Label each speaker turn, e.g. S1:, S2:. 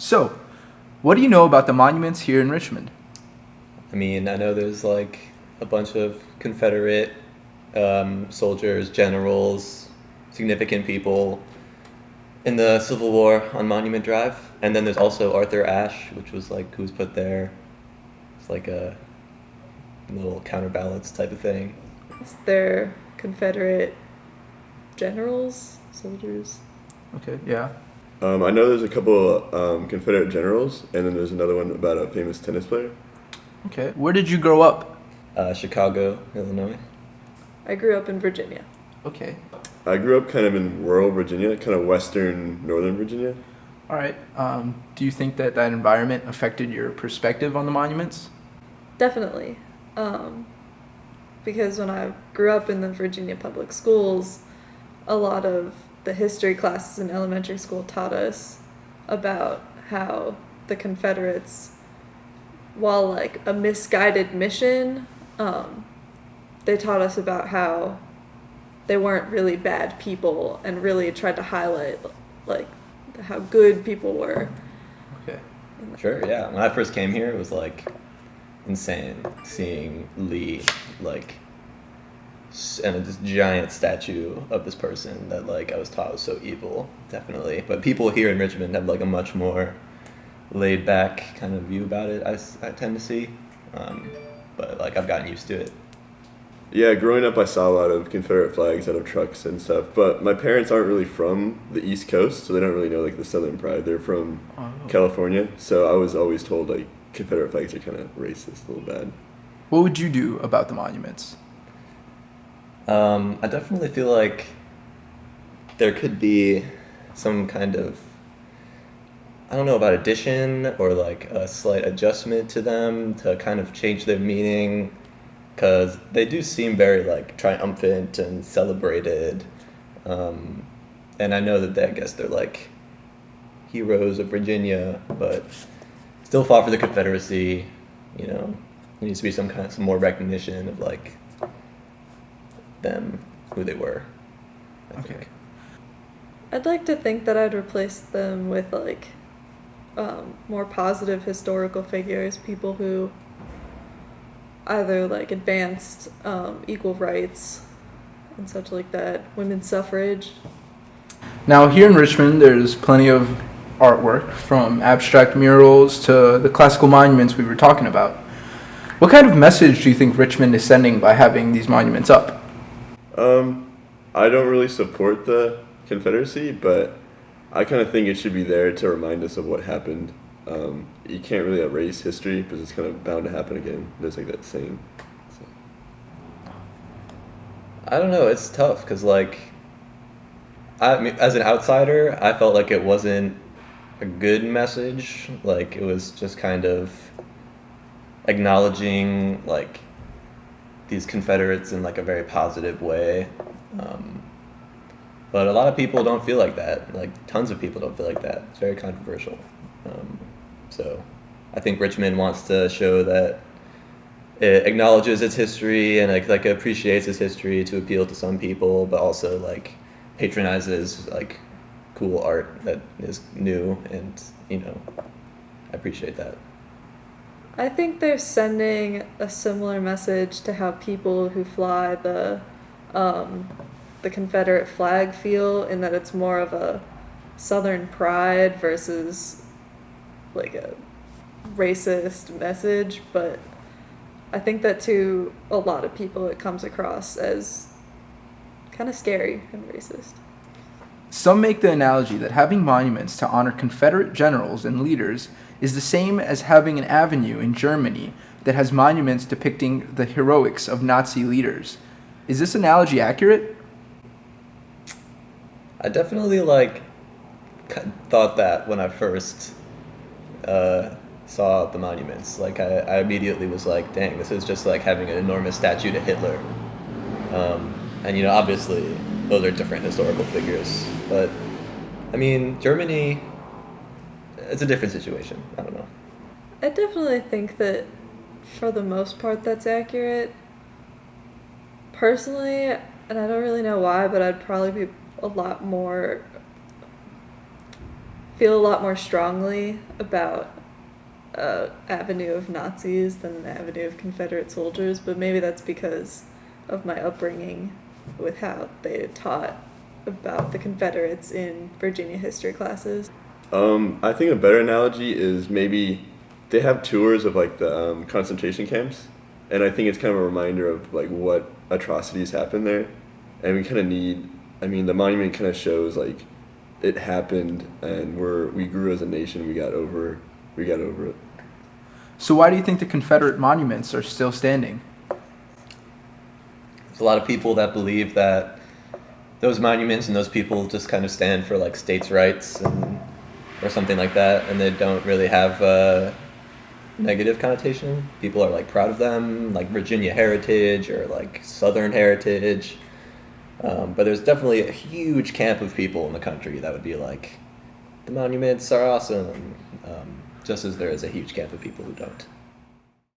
S1: So, what do you know about the monuments here in Richmond?
S2: I mean, I know there's like a bunch of Confederate soldiers, generals, significant people in the Civil War on Monument Drive, and then there's also Arthur Ashe, which was like who's put there. It's like a little counterbalance type of thing.
S3: They're Confederate generals, soldiers.
S1: Okay, yeah.
S4: I know there's a couple Confederate generals, and then there's another one about a famous tennis player.
S1: Okay. Where did you grow up?
S2: Chicago, Illinois.
S3: I grew up in Virginia.
S1: Okay.
S4: I grew up kind of in rural Virginia, kind of western, northern Virginia.
S1: All right. Do you think that environment affected your perspective on the monuments?
S3: Definitely. Because when I grew up in the Virginia public schools, a lot of the history classes in elementary school taught us about how the Confederates, while like a misguided mission, they taught us about how they weren't really bad people and really tried to highlight like how good people were.
S1: Okay.
S2: Sure, yeah. When I first came here, it was like insane seeing Lee like and this giant statue of this person that like I was taught was so evil, definitely. But people here in Richmond have like a much more laid back kind of view about it. I tend to see, but like I've gotten used to it.
S4: Yeah, growing up, I saw a lot of Confederate flags out of trucks and stuff. But my parents aren't really from the East Coast, so they don't really know like the Southern pride. They're from California, so I was always told like Confederate flags are kind of racist, a little bad.
S1: What would you do about the monuments?
S2: I definitely feel like there could be some kind of, I don't know about addition or like a slight adjustment to them to kind of change their meaning, because they do seem very like triumphant and celebrated, and I know that I guess they're like heroes of Virginia, but still fought for the Confederacy. You know, there needs to be some more recognition of like them, who they were. I think.
S3: I'd like to think that I'd replace them with like more positive historical figures, people who either like advanced equal rights and such like that, women's suffrage.
S1: Now, here in Richmond, there's plenty of artwork, from abstract murals to the classical monuments we were talking about. What kind of message do you think Richmond is sending by having these monuments up?
S4: I don't really support the Confederacy, but I kind of think it should be there to remind us of what happened. You can't really erase history because it's kind of bound to happen again. There's like that saying. So.
S2: I don't know. It's tough because, like, I mean, as an outsider, I felt like it wasn't a good message. Like, it was just kind of acknowledging, like, these Confederates in, like, a very positive way. But a lot of people don't feel like that. Like, tons of people don't feel like that. It's very controversial. So I think Richmond wants to show that it acknowledges its history and like appreciates its history to appeal to some people, but also like patronizes like cool art that is new, and I appreciate that.
S3: I think they're sending a similar message to how people who fly the Confederate flag feel, in that it's more of a Southern pride versus like a racist message. But I think that to a lot of people it comes across as kind of scary and racist.
S1: Some make the analogy that having monuments to honor Confederate generals and leaders is the same as having an avenue in Germany that has monuments depicting the heroics of Nazi leaders. Is this analogy accurate?
S2: I definitely thought that when I first saw the monuments. Like I immediately was like, dang, this is just like having an enormous statue to Hitler. And obviously those are different historical figures, but I mean, Germany, it's a different situation. I don't know.
S3: I definitely think that for the most part that's accurate. Personally, and I don't really know why, but I'd probably be a lot more feel a lot more strongly about avenue of Nazis than an avenue of Confederate soldiers, but maybe that's because of my upbringing with how they taught about the Confederates in Virginia history classes.
S4: I think a better analogy is maybe they have tours of like the concentration camps, and I think it's kind of a reminder of like what atrocities happened there, and we kind of need. I mean, the monument kind of shows like it happened, and we grew as a nation. We got over it.
S1: So why do you think the Confederate monuments are still standing?
S2: There's a lot of people that believe that those monuments and those people just kind of stand for like states' rights or something like that, and they don't really have a negative connotation. People are like proud of them, like Virginia heritage or like Southern heritage. But there's definitely a huge camp of people in the country that would be like, the monuments are awesome, just as there is a huge camp of people who don't.